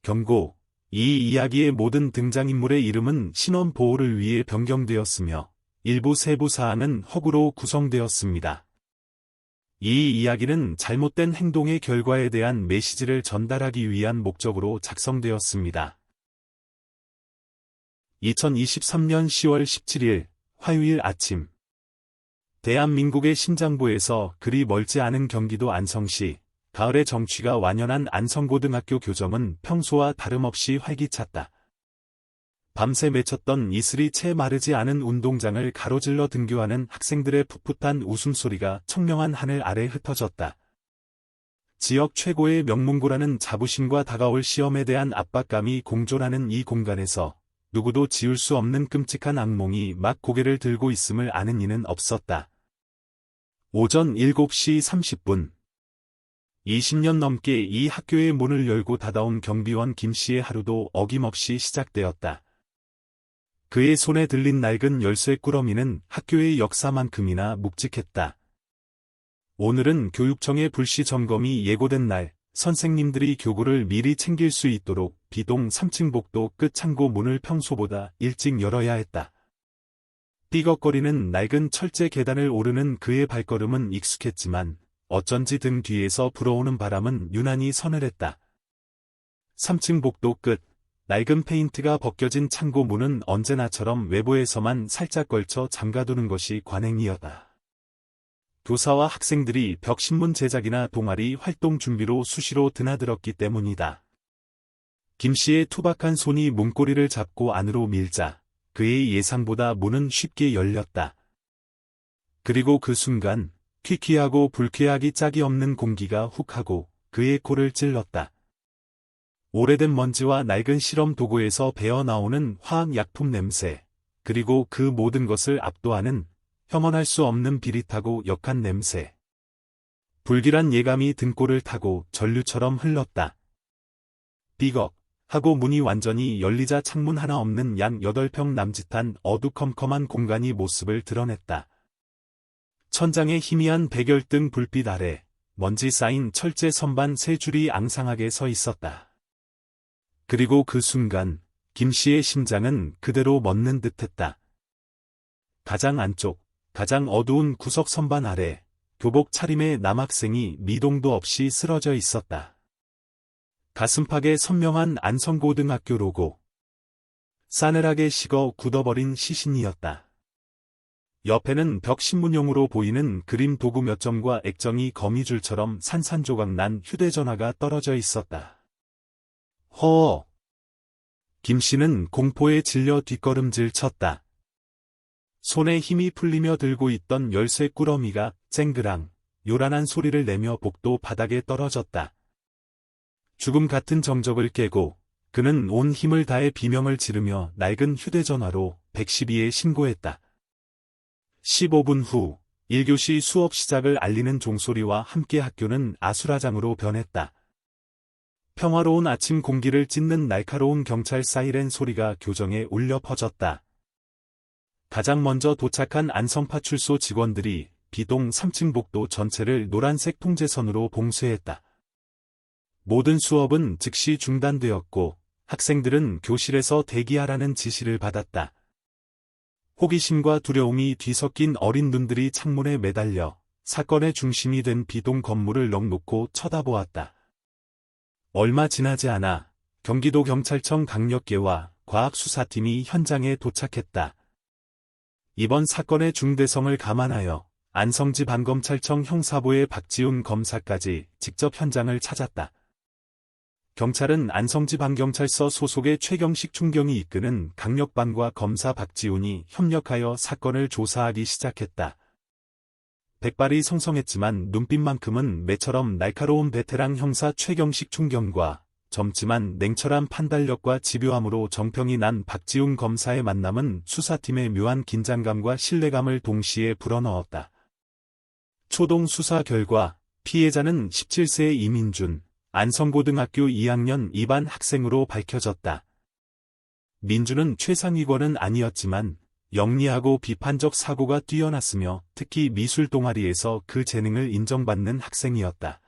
경고. 이 이야기의 모든 등장인물의 이름은 신원 보호를 위해 변경되었으며 일부 세부 사항은 허구로 구성되었습니다. 이 이야기는 잘못된 행동의 결과에 대한 메시지를 전달하기 위한 목적으로 작성되었습니다. 2023년 10월 17일 화요일 아침 대한민국의 심장부에서 그리 멀지 않은 경기도 안성시 가을의 정취가 완연한 안성고등학교 교정은 평소와 다름없이 활기찼다. 밤새 맺혔던 이슬이 채 마르지 않은 운동장을 가로질러 등교하는 학생들의 풋풋한 웃음소리가 청명한 하늘 아래 흩어졌다. 지역 최고의 명문고라는 자부심과 다가올 시험에 대한 압박감이 공존하는 이 공간에서 누구도 지울 수 없는 끔찍한 악몽이 막 고개를 들고 있음을 아는 이는 없었다. 오전 7시 30분. 20년 넘게 이 학교의 문을 열고 닫아온 경비원 김씨의 하루도 어김없이 시작되었다. 그의 손에 들린 낡은 열쇠 꾸러미는 학교의 역사만큼이나 묵직했다. 오늘은 교육청의 불시 점검이 예고된 날, 선생님들이 교구를 미리 챙길 수 있도록 B동 3층 복도 끝 창고 문을 평소보다 일찍 열어야 했다. 삐걱거리는 낡은 철제 계단을 오르는 그의 발걸음은 익숙했지만 어쩐지 등 뒤에서 불어오는 바람은 유난히 서늘했다. 3층 복도 끝, 낡은 페인트가 벗겨진 창고 문은 언제나처럼 외부에서만 살짝 걸쳐 잠가두는 것이 관행이었다. 교사와 학생들이 벽신문 제작이나 동아리 활동 준비로 수시로 드나들었기 때문이다. 김씨의 투박한 손이 문고리를 잡고 안으로 밀자 그의 예상보다 문은 쉽게 열렸다. 그리고 그 순간 퀴퀴하고 불쾌하기 짝이 없는 공기가 훅 하고 그의 코를 찔렀다. 오래된 먼지와 낡은 실험 도구에서 배어나오는 화학약품 냄새, 그리고 그 모든 것을 압도하는 혐오할 수 없는 비릿하고 역한 냄새. 불길한 예감이 등골을 타고 전류처럼 흘렀다. 삐걱 하고 문이 완전히 열리자 창문 하나 없는 약 8평 남짓한 어두컴컴한 공간이 모습을 드러냈다. 천장에 희미한 백열등 불빛 아래 먼지 쌓인 철제 선반 3줄이 앙상하게 서 있었다. 그리고 그 순간 김씨의 심장은 그대로 멎는 듯했다. 가장 안쪽, 가장 어두운 구석 선반 아래 교복 차림의 남학생이 미동도 없이 쓰러져 있었다. 가슴팍에 선명한 안성고등학교 로고. 싸늘하게 식어 굳어버린 시신이었다. 옆에는 벽신문용으로 보이는 그림 도구 몇 점과 액정이 거미줄처럼 산산조각 난 휴대전화가 떨어져 있었다. 허! 김씨는 공포에 질려 뒷걸음질 쳤다. 손에 힘이 풀리며 들고 있던 열쇠 꾸러미가 쨍그랑 요란한 소리를 내며 복도 바닥에 떨어졌다. 죽음 같은 정적을 깨고 그는 온 힘을 다해 비명을 지르며 낡은 휴대전화로 112에 신고했다. 15분 후 1교시 수업 시작을 알리는 종소리와 함께 학교는 아수라장으로 변했다. 평화로운 아침 공기를 찢는 날카로운 경찰 사이렌 소리가 교정에 울려 퍼졌다. 가장 먼저 도착한 안성파출소 직원들이 B동 3층 복도 전체를 노란색 통제선으로 봉쇄했다. 모든 수업은 즉시 중단되었고 학생들은 교실에서 대기하라는 지시를 받았다. 호기심과 두려움이 뒤섞인 어린 눈들이 창문에 매달려 사건의 중심이 된 B동 건물을 넋놓고 쳐다보았다. 얼마 지나지 않아 경기도 경찰청 강력계와 과학수사팀이 현장에 도착했다. 이번 사건의 중대성을 감안하여 안성지방검찰청 형사부의 박지훈 검사까지 직접 현장을 찾았다. 경찰은 안성지방경찰서 소속의 최경식 총경이 이끄는 강력반과 검사 박지훈이 협력하여 사건을 조사하기 시작했다. 백발이 성성했지만 눈빛만큼은 매처럼 날카로운 베테랑 형사 최경식 총경과 젊지만 냉철한 판단력과 집요함으로 정평이 난 박지훈 검사의 만남은 수사팀의 묘한 긴장감과 신뢰감을 동시에 불어넣었다. 초동 수사 결과 피해자는 17세의 이민준, 안성고등학교 2학년 2반 학생으로 밝혀졌다. 민준은 최상위권은 아니었지만 영리하고 비판적 사고가 뛰어났으며 특히 미술 동아리에서 그 재능을 인정받는 학생이었다.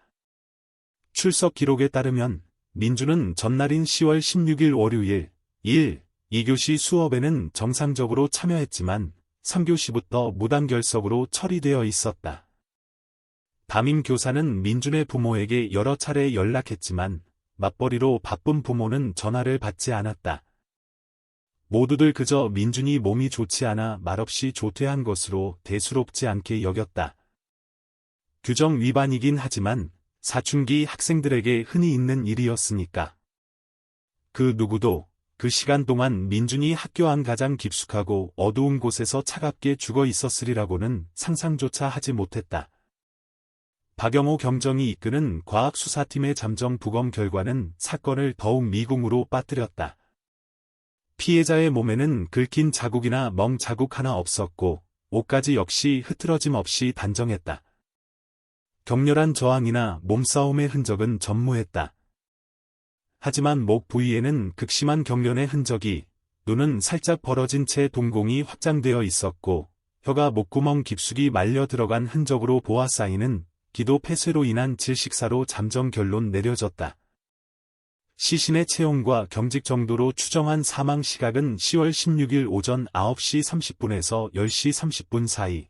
출석 기록에 따르면 민주는 전날인 10월 16일 월요일 2교시 수업에는 정상적으로 참여했지만 3교시부터 무단결석으로 처리되어 있었다. 담임 교사는 민준의 부모에게 여러 차례 연락했지만 맞벌이로 바쁜 부모는 전화를 받지 않았다. 모두들 그저 민준이 몸이 좋지 않아 말없이 조퇴한 것으로 대수롭지 않게 여겼다. 규정 위반이긴 하지만 사춘기 학생들에게 흔히 있는 일이었으니까. 그 누구도 그 시간 동안 민준이 학교 안 가장 깊숙하고 어두운 곳에서 차갑게 죽어 있었으리라고는 상상조차 하지 못했다. 박영호 경정이 이끄는 과학수사팀의 잠정 부검 결과는 사건을 더욱 미궁으로 빠뜨렸다. 피해자의 몸에는 긁힌 자국이나 멍 자국 하나 없었고 옷가지 역시 흐트러짐 없이 단정했다. 격렬한 저항이나 몸싸움의 흔적은 전무했다. 하지만 목 부위에는 극심한 경련의 흔적이, 눈은 살짝 벌어진 채 동공이 확장되어 있었고 혀가 목구멍 깊숙이 말려 들어간 흔적으로 보아 사인은 기도 폐쇄로 인한 질식사로 잠정 결론 내려졌다. 시신의 체온과 경직 정도로 추정한 사망 시각은 10월 16일 오전 9시 30분에서 10시 30분 사이.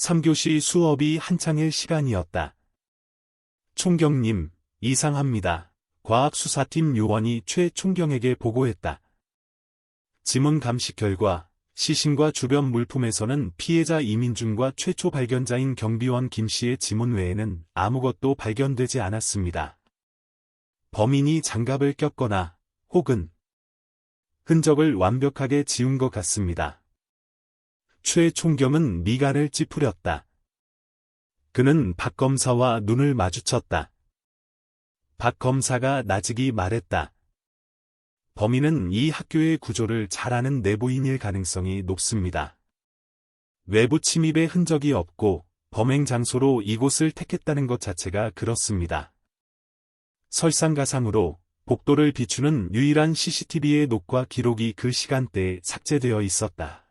3교시 수업이 한창일 시간이었다. 총경님, 이상합니다. 과학수사팀 요원이 최 총경에게 보고했다. 지문 감식 결과 시신과 주변 물품에서는 피해자 이민준과 최초 발견자인 경비원 김씨의 지문 외에는 아무것도 발견되지 않았습니다. 범인이 장갑을 꼈거나 혹은 흔적을 완벽하게 지운 것 같습니다. 최 총경은 미간을 찌푸렸다. 그는 박 검사와 눈을 마주쳤다. 박 검사가 나직이 말했다. 범인은 이 학교의 구조를 잘 아는 내부인일 가능성이 높습니다. 외부 침입의 흔적이 없고 범행 장소로 이곳을 택했다는 것 자체가 그렇습니다. 설상가상으로 복도를 비추는 유일한 CCTV의 녹화 기록이 그 시간대에 삭제되어 있었다.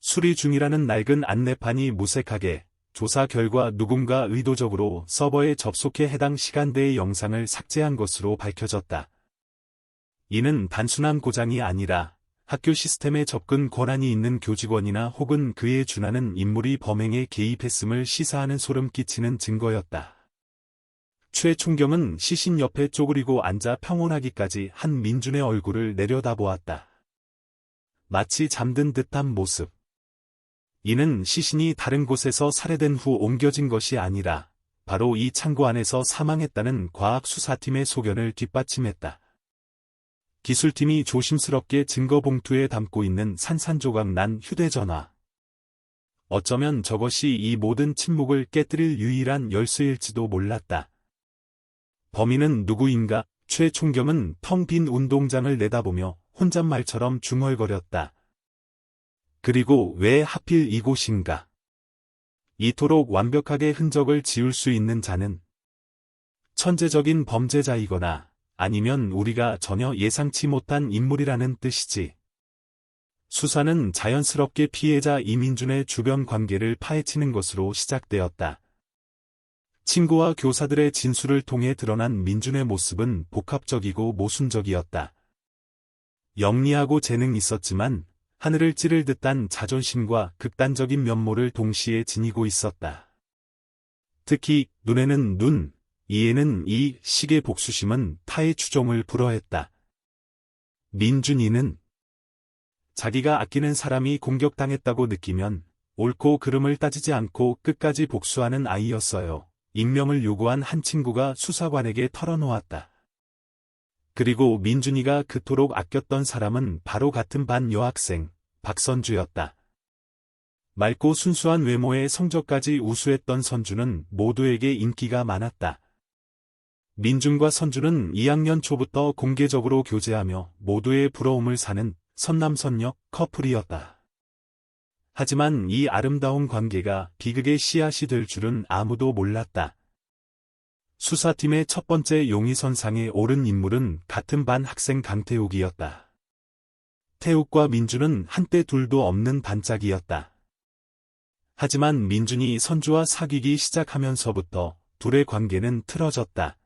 수리 중이라는 낡은 안내판이 무색하게 조사 결과 누군가 의도적으로 서버에 접속해 해당 시간대의 영상을 삭제한 것으로 밝혀졌다. 이는 단순한 고장이 아니라 학교 시스템에 접근 권한이 있는 교직원이나 혹은 그에 준하는 인물이 범행에 개입했음을 시사하는 소름 끼치는 증거였다. 최 총경은 시신 옆에 쪼그리고 앉아 평온하기까지 한 민준의 얼굴을 내려다보았다. 마치 잠든 듯한 모습. 이는 시신이 다른 곳에서 살해된 후 옮겨진 것이 아니라 바로 이 창고 안에서 사망했다는 과학수사팀의 소견을 뒷받침했다. 기술팀이 조심스럽게 증거봉투에 담고 있는 산산조각 난 휴대전화. 어쩌면 저것이 이 모든 침묵을 깨뜨릴 유일한 열쇠일지도 몰랐다. 범인은 누구인가? 최 총경은 텅 빈 운동장을 내다보며 혼잣말처럼 중얼거렸다. 그리고 왜 하필 이곳인가? 이토록 완벽하게 흔적을 지울 수 있는 자는 천재적인 범죄자이거나 아니면 우리가 전혀 예상치 못한 인물이라는 뜻이지. 수사는 자연스럽게 피해자 이민준의 주변 관계를 파헤치는 것으로 시작되었다. 친구와 교사들의 진술을 통해 드러난 민준의 모습은 복합적이고 모순적이었다. 영리하고 재능이 있었지만 하늘을 찌를 듯한 자존심과 극단적인 면모를 동시에 지니고 있었다. 특히 눈에는 눈, 이에는 이 식의 복수심은 타의 추종을 불허했다. 민준이는 자기가 아끼는 사람이 공격당했다고 느끼면 옳고 그름을 따지지 않고 끝까지 복수하는 아이였어요. 익명을 요구한 한 친구가 수사관에게 털어놓았다. 그리고 민준이가 그토록 아꼈던 사람은 바로 같은 반 여학생, 박선주였다. 맑고 순수한 외모에 성적까지 우수했던 선주는 모두에게 인기가 많았다. 민준과 선주는 2학년 초부터 공개적으로 교제하며 모두의 부러움을 사는 선남선녀 커플이었다. 하지만 이 아름다운 관계가 비극의 씨앗이 될 줄은 아무도 몰랐다. 수사팀의 첫 번째 용의선상에 오른 인물은 같은 반 학생 강태욱이었다. 태욱과 민준은 한때 둘도 없는 반짝이었다. 하지만 민준이 선주와 사귀기 시작하면서부터 둘의 관계는 틀어졌다.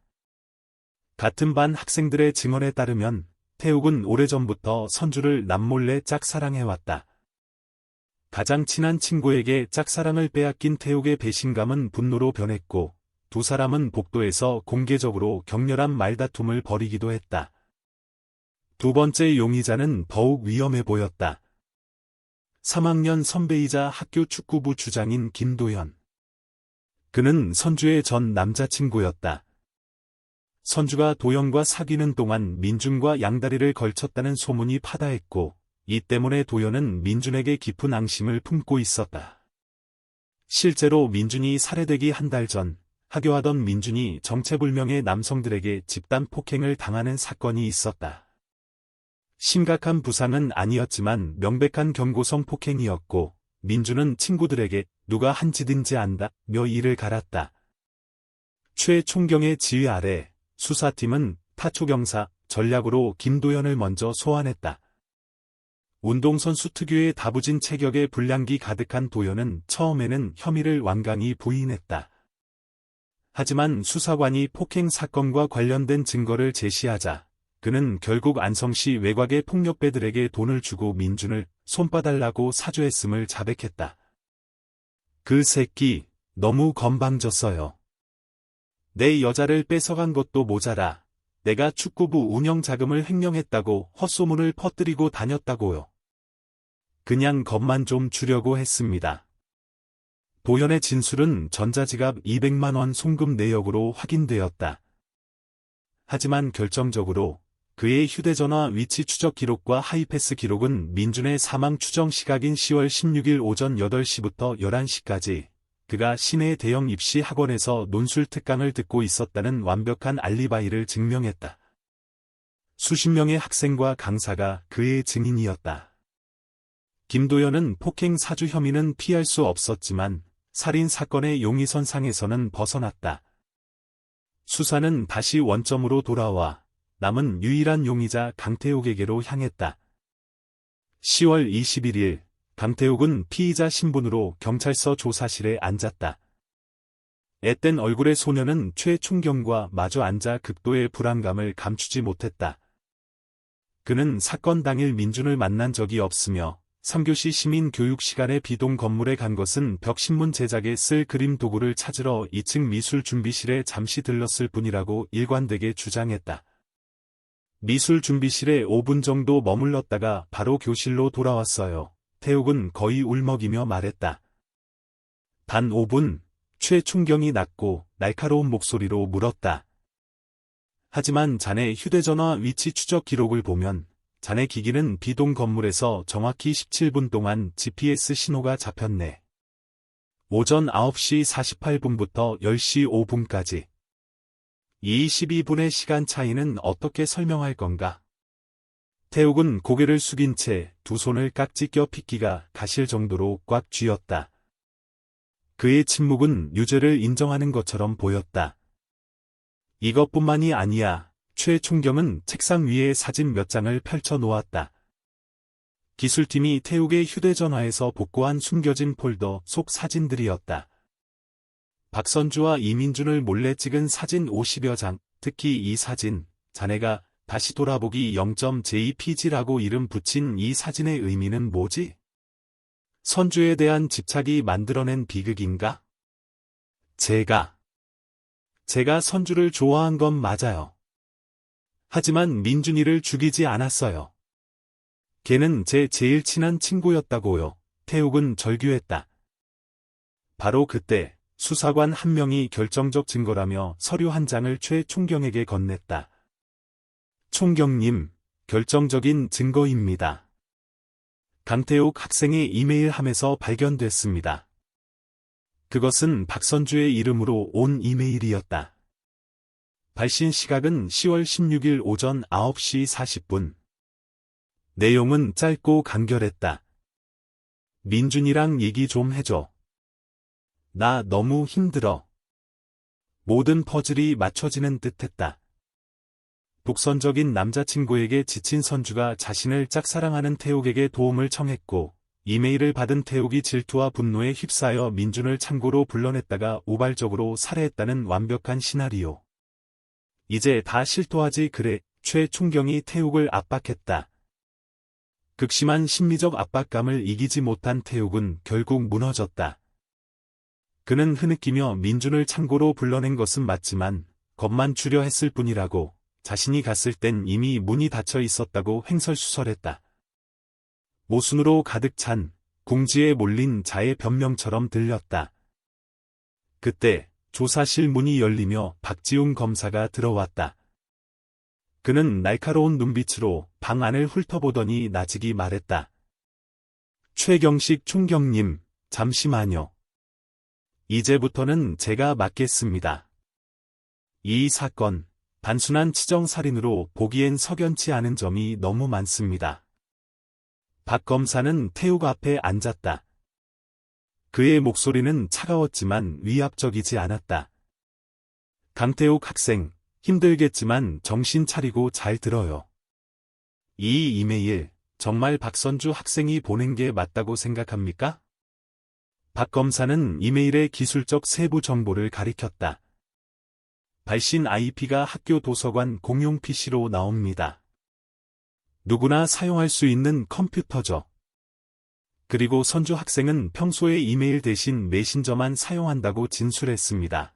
같은 반 학생들의 증언에 따르면 태욱은 오래전부터 선주를 남몰래 짝사랑해왔다. 가장 친한 친구에게 짝사랑을 빼앗긴 태욱의 배신감은 분노로 변했고 두 사람은 복도에서 공개적으로 격렬한 말다툼을 벌이기도 했다. 두 번째 용의자는 더욱 위험해 보였다. 3학년 선배이자 학교 축구부 주장인 김도현. 그는 선주의 전 남자친구였다. 선주가 도현과 사귀는 동안 민준과 양다리를 걸쳤다는 소문이 파다했고 이 때문에 도현은 민준에게 깊은 앙심을 품고 있었다. 실제로 민준이 살해되기 한 달 전 하교하던 민준이 정체불명의 남성들에게 집단 폭행을 당하는 사건이 있었다. 심각한 부상은 아니었지만 명백한 경고성 폭행이었고 민준은 친구들에게 누가 한 짓인지 안다며 이를 갈았다. 최 총경의 지휘 아래 수사팀은 타초경사 전략으로 김도현을 먼저 소환했다. 운동선수 특유의 다부진 체격에 불량기 가득한 도현은 처음에는 혐의를 완강히 부인했다. 하지만 수사관이 폭행 사건과 관련된 증거를 제시하자 그는 결국 안성시 외곽의 폭력배들에게 돈을 주고 민준을 손봐달라고 사죄했음을 자백했다. 그 새끼 너무 건방졌어요. 내 여자를 뺏어간 것도 모자라 내가 축구부 운영 자금을 횡령했다고 헛소문을 퍼뜨리고 다녔다고요. 그냥 겁만 좀 주려고 했습니다. 도현의 진술은 전자지갑 200만 원 송금 내역으로 확인되었다. 하지만 결정적으로 그의 휴대전화 위치 추적 기록과 하이패스 기록은 민준의 사망 추정 시각인 10월 16일 오전 8시부터 11시까지 그가 시내 대형 입시 학원에서 논술 특강을 듣고 있었다는 완벽한 알리바이를 증명했다. 수십 명의 학생과 강사가 그의 증인이었다. 김도현은 폭행 사주 혐의는 피할 수 없었지만 살인 사건의 용의선상에서는 벗어났다. 수사는 다시 원점으로 돌아와 남은 유일한 용의자 강태욱에게로 향했다. 10월 21일 강태욱은 피의자 신분으로 경찰서 조사실에 앉았다. 앳된 얼굴의 소녀는 최 총경과 마주 앉아 극도의 불안감을 감추지 못했다. 그는 사건 당일 민준을 만난 적이 없으며 3교시 시민교육 시간에 비동 건물에 간 것은 벽신문 제작에 쓸 그림 도구를 찾으러 2층 미술준비실에 잠시 들렀을 뿐이라고 일관되게 주장했다. 미술준비실에 5분 정도 머물렀다가 바로 교실로 돌아왔어요. 태욱은 거의 울먹이며 말했다. 단 5분, 최 총경이 낮고 날카로운 목소리로 물었다. 하지만 자네 휴대전화 위치 추적 기록을 보면 자네 기기는 비동 건물에서 정확히 17분 동안 GPS 신호가 잡혔네. 오전 9시 48분부터 10시 5분까지. 이 12분의 시간 차이는 어떻게 설명할 건가? 태욱은 고개를 숙인 채 두 손을 깍지 껴 핏기가 가실 정도로 꽉 쥐었다. 그의 침묵은 유죄를 인정하는 것처럼 보였다. 이것뿐만이 아니야. 최 총경은 책상 위에 사진 몇 장을 펼쳐 놓았다. 기술팀이 태욱의 휴대전화에서 복구한 숨겨진 폴더 속 사진들이었다. 박선주와 이민준을 몰래 찍은 사진 50여 장, 특히 이 사진, 자네가 다시 돌아보기 0.jpg라고 이름 붙인 이 사진의 의미는 뭐지? 선주에 대한 집착이 만들어낸 비극인가? 제가 선주를 좋아한 건 맞아요. 하지만 민준이를 죽이지 않았어요. 걔는 제 제일 친한 친구였다고요. 태욱은 절규했다. 바로 그때 수사관 한 명이 결정적 증거라며 서류 한 장을 최 총경에게 건넸다. 총경님, 결정적인 증거입니다. 강태욱 학생의 이메일함에서 발견됐습니다. 그것은 박선주의 이름으로 온 이메일이었다. 발신 시각은 10월 16일 오전 9시 40분. 내용은 짧고 간결했다. 민준이랑 얘기 좀 해줘. 나 너무 힘들어. 모든 퍼즐이 맞춰지는 듯했다. 독선적인 남자친구에게 지친 선주가 자신을 짝사랑하는 태욱에게 도움을 청했고 이메일을 받은 태욱이 질투와 분노에 휩싸여 민준을 창고로 불러냈다가 우발적으로 살해했다는 완벽한 시나리오. 이제 다 실토하지 그래. 최충경이 태욱을 압박했다. 극심한 심리적 압박감을 이기지 못한 태욱은 결국 무너졌다. 그는 흐느끼며 민준을 창고로 불러낸 것은 맞지만 겁만 주려 했을 뿐이라고, 자신이 갔을 땐 이미 문이 닫혀 있었다고 횡설수설했다. 모순으로 가득 찬 궁지에 몰린 자의 변명처럼 들렸다. 그때 조사실 문이 열리며 박지웅 검사가 들어왔다. 그는 날카로운 눈빛으로 방 안을 훑어보더니 나직이 말했다. 최경식 총경님, 잠시만요. 이제부터는 제가 맡겠습니다. 이 사건, 단순한 치정살인으로 보기엔 석연치 않은 점이 너무 많습니다. 박 검사는 태욱 앞에 앉았다. 그의 목소리는 차가웠지만 위압적이지 않았다. 강태욱 학생, 힘들겠지만 정신 차리고 잘 들어요. 이 이메일, 정말 박선주 학생이 보낸 게 맞다고 생각합니까? 박 검사는 이메일의 기술적 세부 정보를 가리켰다. 발신 IP가 학교 도서관 공용 PC로 나옵니다. 누구나 사용할 수 있는 컴퓨터죠. 그리고 선주 학생은 평소에 이메일 대신 메신저만 사용한다고 진술했습니다.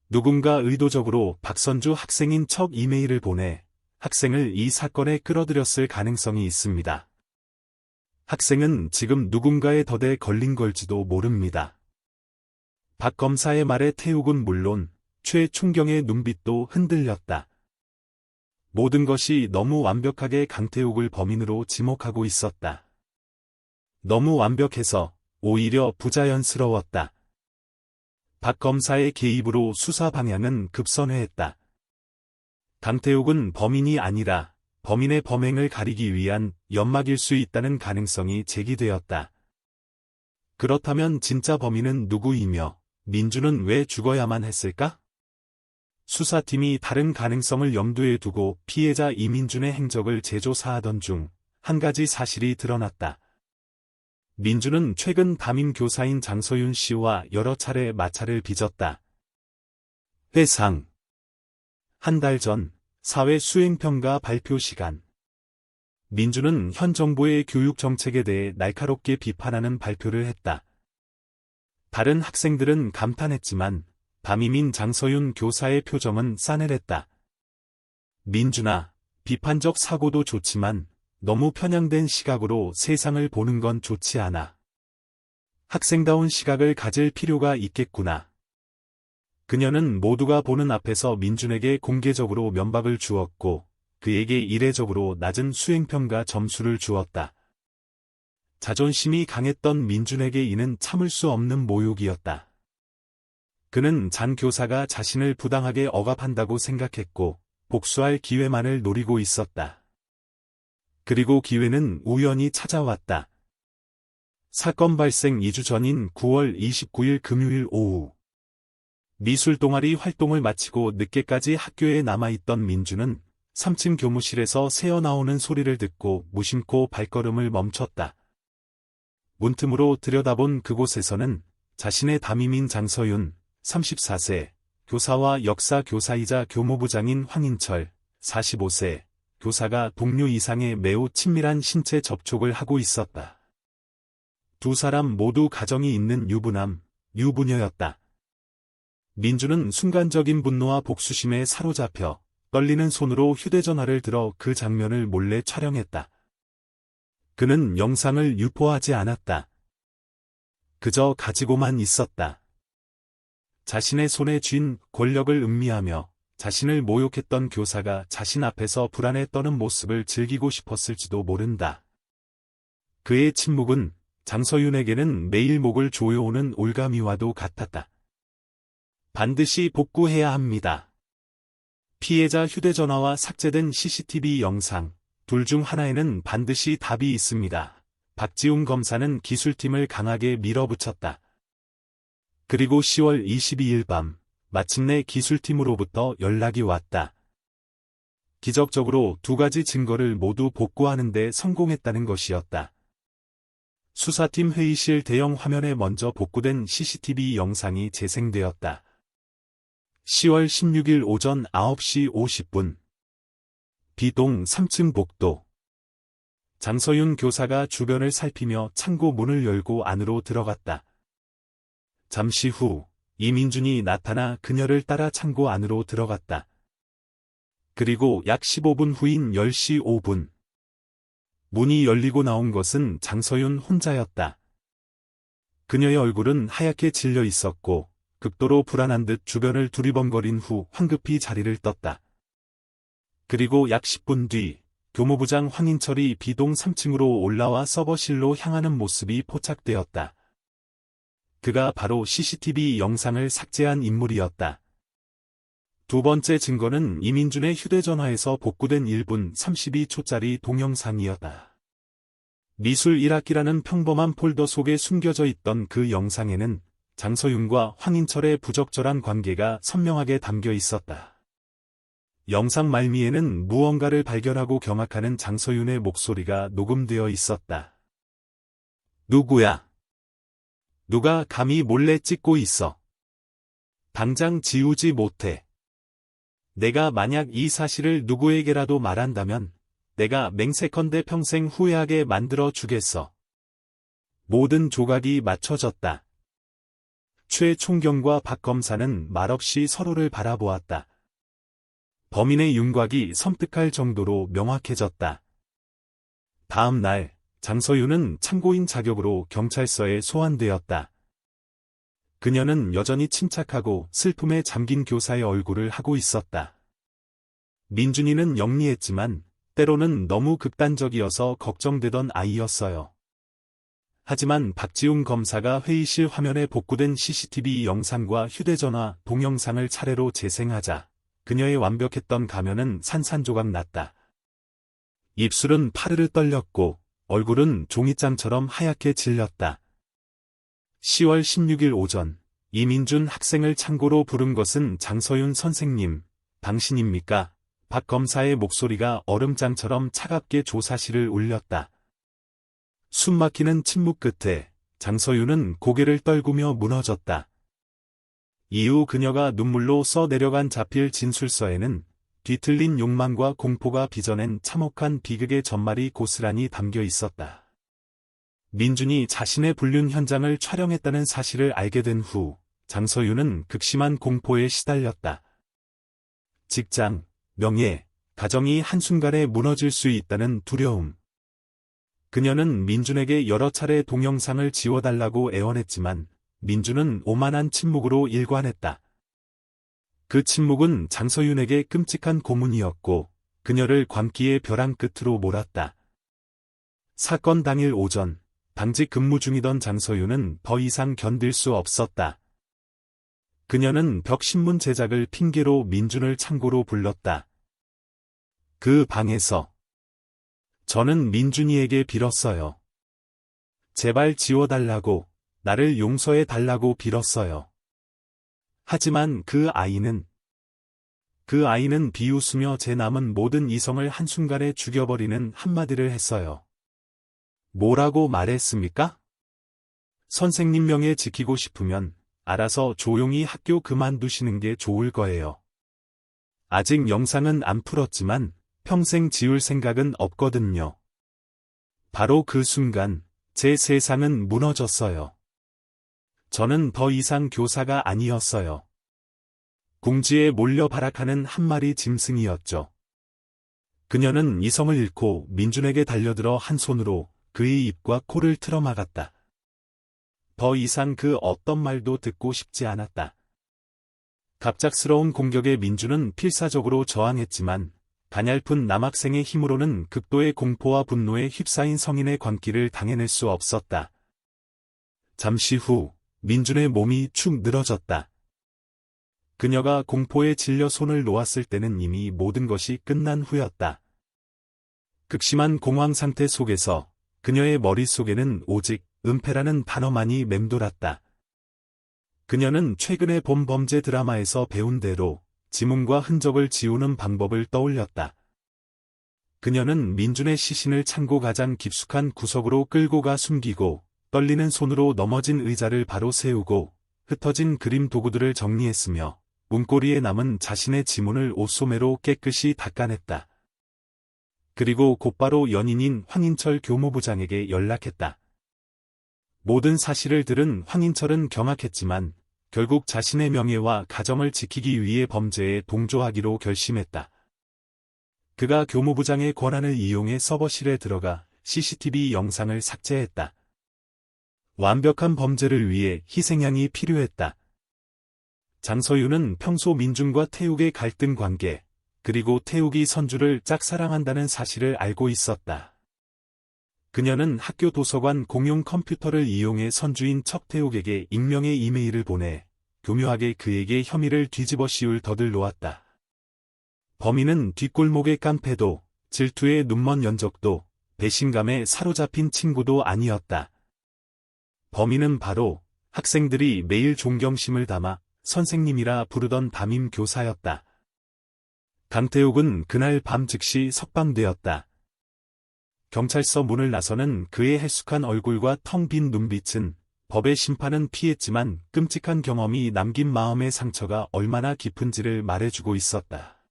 누군가 의도적으로 박선주 학생인 척 이메일을 보내 학생을 이 사건에 끌어들였을 가능성이 있습니다. 학생은 지금 누군가의 덫에 걸린 걸지도 모릅니다. 박 검사의 말에 태욱은 물론 최충경의 눈빛도 흔들렸다. 모든 것이 너무 완벽하게 강태욱을 범인으로 지목하고 있었다. 너무 완벽해서 오히려 부자연스러웠다. 박 검사의 개입으로 수사 방향은 급선회했다. 강태욱은 범인이 아니라 범인의 범행을 가리기 위한 연막일 수 있다는 가능성이 제기되었다. 그렇다면 진짜 범인은 누구이며 민준은 왜 죽어야만 했을까? 수사팀이 다른 가능성을 염두에 두고 피해자 이민준의 행적을 재조사하던 중 한 가지 사실이 드러났다. 민준은 최근 담임 교사인 장서윤 씨와 여러 차례 마찰을 빚었다. 회상. 한 달 전 사회 수행평가 발표 시간. 민준은 현 정부의 교육 정책에 대해 날카롭게 비판하는 발표를 했다. 다른 학생들은 감탄했지만 담임인 장서윤 교사의 표정은 싸늘했다. 민준아, 비판적 사고도 좋지만 너무 편향된 시각으로 세상을 보는 건 좋지 않아. 학생다운 시각을 가질 필요가 있겠구나. 그녀는 모두가 보는 앞에서 민준에게 공개적으로 면박을 주었고 그에게 이례적으로 낮은 수행평가 점수를 주었다. 자존심이 강했던 민준에게 이는 참을 수 없는 모욕이었다. 그는 장 교사가 자신을 부당하게 억압한다고 생각했고 복수할 기회만을 노리고 있었다. 그리고 기회는 우연히 찾아왔다. 사건 발생 2주 전인 9월 29일 금요일 오후. 미술 동아리 활동을 마치고 늦게까지 학교에 남아있던 민준은 3층 교무실에서 새어나오는 소리를 듣고 무심코 발걸음을 멈췄다. 문틈으로 들여다본 그곳에서는 자신의 담임인 장서윤, 34세, 교사와 역사 교사이자 교무부장인 황인철, 45세, 교사가 동료 이상의 매우 친밀한 신체 접촉을 하고 있었다. 두 사람 모두 가정이 있는 유부남, 유부녀였다. 민준은 순간적인 분노와 복수심에 사로잡혀 떨리는 손으로 휴대전화를 들어 그 장면을 몰래 촬영했다. 그는 영상을 유포하지 않았다. 그저 가지고만 있었다. 자신의 손에 쥔 권력을 음미하며 자신을 모욕했던 교사가 자신 앞에서 불안에 떠는 모습을 즐기고 싶었을지도 모른다. 그의 침묵은 장서윤에게는 매일 목을 조여오는 올가미와도 같았다. 반드시 복구해야 합니다. 피해자 휴대전화와 삭제된 CCTV 영상, 둘 중 하나에는 반드시 답이 있습니다. 박지웅 검사는 기술팀을 강하게 밀어붙였다. 그리고 10월 22일 밤, 마침내 기술팀으로부터 연락이 왔다. 기적적으로 두 가지 증거를 모두 복구하는 데 성공했다는 것이었다. 수사팀 회의실 대형 화면에 먼저 복구된 CCTV 영상이 재생되었다. 10월 16일 오전 9시 50분. B동 3층 복도. 장서윤 교사가 주변을 살피며 창고 문을 열고 안으로 들어갔다. 잠시 후 이민준이 나타나 그녀를 따라 창고 안으로 들어갔다. 그리고 약 15분 후인 10시 5분. 문이 열리고 나온 것은 장서윤 혼자였다. 그녀의 얼굴은 하얗게 질려 있었고 극도로 불안한 듯 주변을 두리번거린 후 황급히 자리를 떴다. 그리고 약 10분 뒤 교무부장 황인철이 B동 3층으로 올라와 서버실로 향하는 모습이 포착되었다. 그가 바로 CCTV 영상을 삭제한 인물이었다. 두 번째 증거는 이민준의 휴대전화에서 복구된 1분 32초짜리 동영상이었다. 미술 1학기라는 평범한 폴더 속에 숨겨져 있던 그 영상에는 장서윤과 황인철의 부적절한 관계가 선명하게 담겨 있었다. 영상 말미에는 무언가를 발견하고 경악하는 장서윤의 목소리가 녹음되어 있었다. 누구야? 누가 감히 몰래 찍고 있어? 당장 지우지 못해. 내가 만약 이 사실을 누구에게라도 말한다면 내가 맹세컨대 평생 후회하게 만들어 주겠어. 모든 조각이 맞춰졌다. 최 총경과 박 검사는 말없이 서로를 바라보았다. 범인의 윤곽이 섬뜩할 정도로 명확해졌다. 다음 날 장서윤은 참고인 자격으로 경찰서에 소환되었다. 그녀는 여전히 침착하고 슬픔에 잠긴 교사의 얼굴을 하고 있었다. 민준이는 영리했지만 때로는 너무 극단적이어서 걱정되던 아이였어요. 하지만 박지웅 검사가 회의실 화면에 복구된 CCTV 영상과 휴대전화, 동영상을 차례로 재생하자 그녀의 완벽했던 가면은 산산조각 났다. 입술은 파르르 떨렸고 얼굴은 종이장처럼 하얗게 질렸다. 10월 16일 오전, 이민준 학생을 창고로 부른 것은 장서윤 선생님, 당신입니까? 박 검사의 목소리가 얼음장처럼 차갑게 조사실을 울렸다. 숨막히는 침묵 끝에 장서윤은 고개를 떨구며 무너졌다. 이후 그녀가 눈물로 써내려간 자필 진술서에는 뒤틀린 욕망과 공포가 빚어낸 참혹한 비극의 전말이 고스란히 담겨 있었다. 민준이 자신의 불륜 현장을 촬영했다는 사실을 알게 된 후 장서윤은 극심한 공포에 시달렸다. 직장, 명예, 가정이 한순간에 무너질 수 있다는 두려움. 그녀는 민준에게 여러 차례 동영상을 지워달라고 애원했지만 민준은 오만한 침묵으로 일관했다. 그 침묵은 장서윤에게 끔찍한 고문이었고 그녀를 광기의 벼랑 끝으로 몰았다. 사건 당일 오전, 당직 근무 중이던 장서윤은 더 이상 견딜 수 없었다. 그녀는 벽신문 제작을 핑계로 민준을 창고로 불렀다. 그 방에서 저는 민준이에게 빌었어요. 제발 지워달라고, 나를 용서해달라고 빌었어요. 하지만 그 아이는 비웃으며 제 남은 모든 이성을 한순간에 죽여버리는 한마디를 했어요. 뭐라고 말했습니까? 선생님 명예 지키고 싶으면 알아서 조용히 학교 그만두시는 게 좋을 거예요. 아직 영상은 안 풀었지만 평생 지울 생각은 없거든요. 바로 그 순간 제 세상은 무너졌어요. 저는 더 이상 교사가 아니었어요. 궁지에 몰려 발악하는 한 마리 짐승이었죠. 그녀는 이성을 잃고 민준에게 달려들어 한 손으로 그의 입과 코를 틀어막았다. 더 이상 그 어떤 말도 듣고 싶지 않았다. 갑작스러운 공격에 민준은 필사적으로 저항했지만 가냘픈 남학생의 힘으로는 극도의 공포와 분노에 휩싸인 성인의 광기를 당해낼 수 없었다. 잠시 후 민준의 몸이 축 늘어졌다. 그녀가 공포에 질려 손을 놓았을 때는 이미 모든 것이 끝난 후였다. 극심한 공황 상태 속에서 그녀의 머릿속에는 오직 은폐라는 단어만이 맴돌았다. 그녀는 최근에 본 범죄 드라마에서 배운 대로 지문과 흔적을 지우는 방법을 떠올렸다. 그녀는 민준의 시신을 창고 가장 깊숙한 구석으로 끌고 가 숨기고 떨리는 손으로 넘어진 의자를 바로 세우고 흩어진 그림 도구들을 정리했으며 문고리에 남은 자신의 지문을 옷소매로 깨끗이 닦아냈다. 그리고 곧바로 연인인 황인철 교무부장에게 연락했다. 모든 사실을 들은 황인철은 경악했지만 결국 자신의 명예와 가정을 지키기 위해 범죄에 동조하기로 결심했다. 그가 교무부장의 권한을 이용해 서버실에 들어가 CCTV 영상을 삭제했다. 완벽한 범죄를 위해 희생양이 필요했다. 장서윤은 평소 민중과 태욱의 갈등 관계, 그리고 태욱이 선주를 짝사랑한다는 사실을 알고 있었다. 그녀는 학교 도서관 공용 컴퓨터를 이용해 선주인 척태욱에게 익명의 이메일을 보내 교묘하게 그에게 혐의를 뒤집어 씌울 덫을 놓았다. 범인은 뒷골목의 깡패도, 질투의 눈먼 연적도, 배신감에 사로잡힌 친구도 아니었다. 범인은 바로 학생들이 매일 존경심을 담아 선생님이라 부르던 담임 교사였다. 강태욱은 그날 밤 즉시 석방되었다. 경찰서 문을 나서는 그의 해숙한 얼굴과 텅 빈 눈빛은 법의 심판은 피했지만 끔찍한 경험이 남긴 마음의 상처가 얼마나 깊은지를 말해주고 있었다.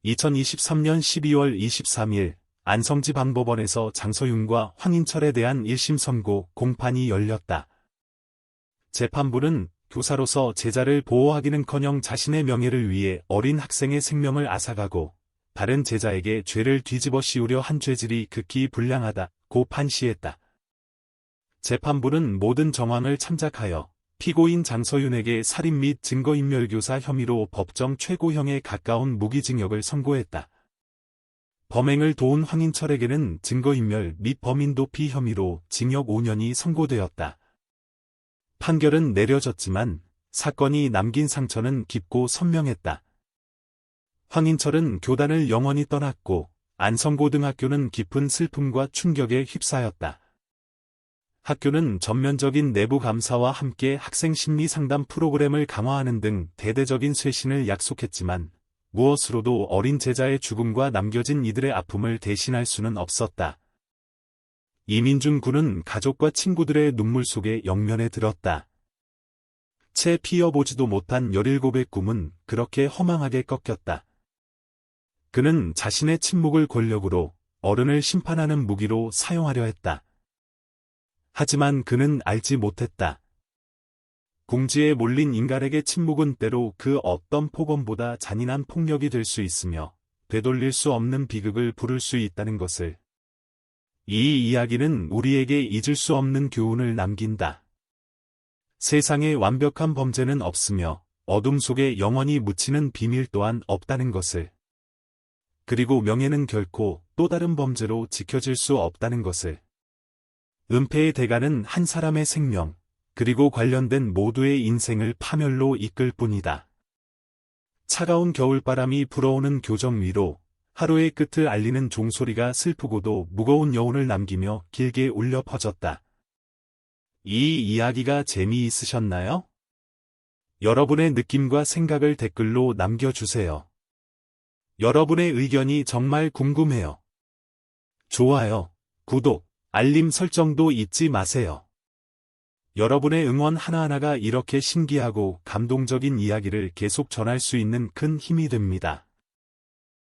2023년 12월 23일 안성지방법원에서 장서윤과 황인철에 대한 1심 선고 공판이 열렸다. 재판부는 교사로서 제자를 보호하기는커녕 자신의 명예를 위해 어린 학생의 생명을 앗아가고 다른 제자에게 죄를 뒤집어 씌우려 한 죄질이 극히 불량하다고 판시했다. 재판부는 모든 정황을 참작하여 피고인 장서윤에게 살인 및 증거인멸교사 혐의로 법정 최고형에 가까운 무기징역을 선고했다. 범행을 도운 황인철에게는 증거인멸 및 범인 도피 혐의로 징역 5년이 선고되었다. 판결은 내려졌지만 사건이 남긴 상처는 깊고 선명했다. 황인철은 교단을 영원히 떠났고 안성고등학교는 깊은 슬픔과 충격에 휩싸였다. 학교는 전면적인 내부 감사와 함께 학생 심리 상담 프로그램을 강화하는 등 대대적인 쇄신을 약속했지만 무엇으로도 어린 제자의 죽음과 남겨진 이들의 아픔을 대신할 수는 없었다. 이민준 군은 가족과 친구들의 눈물 속에 영면에 들었다. 채 피어보지도 못한 17의 꿈은 그렇게 허망하게 꺾였다. 그는 자신의 침묵을 권력으로 어른을 심판하는 무기로 사용하려 했다. 하지만 그는 알지 못했다. 궁지에 몰린 인간에게 침묵은 때로 그 어떤 폭언보다 잔인한 폭력이 될 수 있으며 되돌릴 수 없는 비극을 부를 수 있다는 것을. 이 이야기는 우리에게 잊을 수 없는 교훈을 남긴다. 세상에 완벽한 범죄는 없으며 어둠 속에 영원히 묻히는 비밀 또한 없다는 것을. 그리고 명예는 결코 또 다른 범죄로 지켜질 수 없다는 것을. 은폐의 대가는 한 사람의 생명, 그리고 관련된 모두의 인생을 파멸로 이끌 뿐이다. 차가운 겨울바람이 불어오는 교정 위로 하루의 끝을 알리는 종소리가 슬프고도 무거운 여운을 남기며 길게 울려 퍼졌다. 이 이야기가 재미있으셨나요? 여러분의 느낌과 생각을 댓글로 남겨주세요. 여러분의 의견이 정말 궁금해요. 좋아요, 구독, 알림 설정도 잊지 마세요. 여러분의 응원 하나하나가 이렇게 신기하고 감동적인 이야기를 계속 전할 수 있는 큰 힘이 됩니다.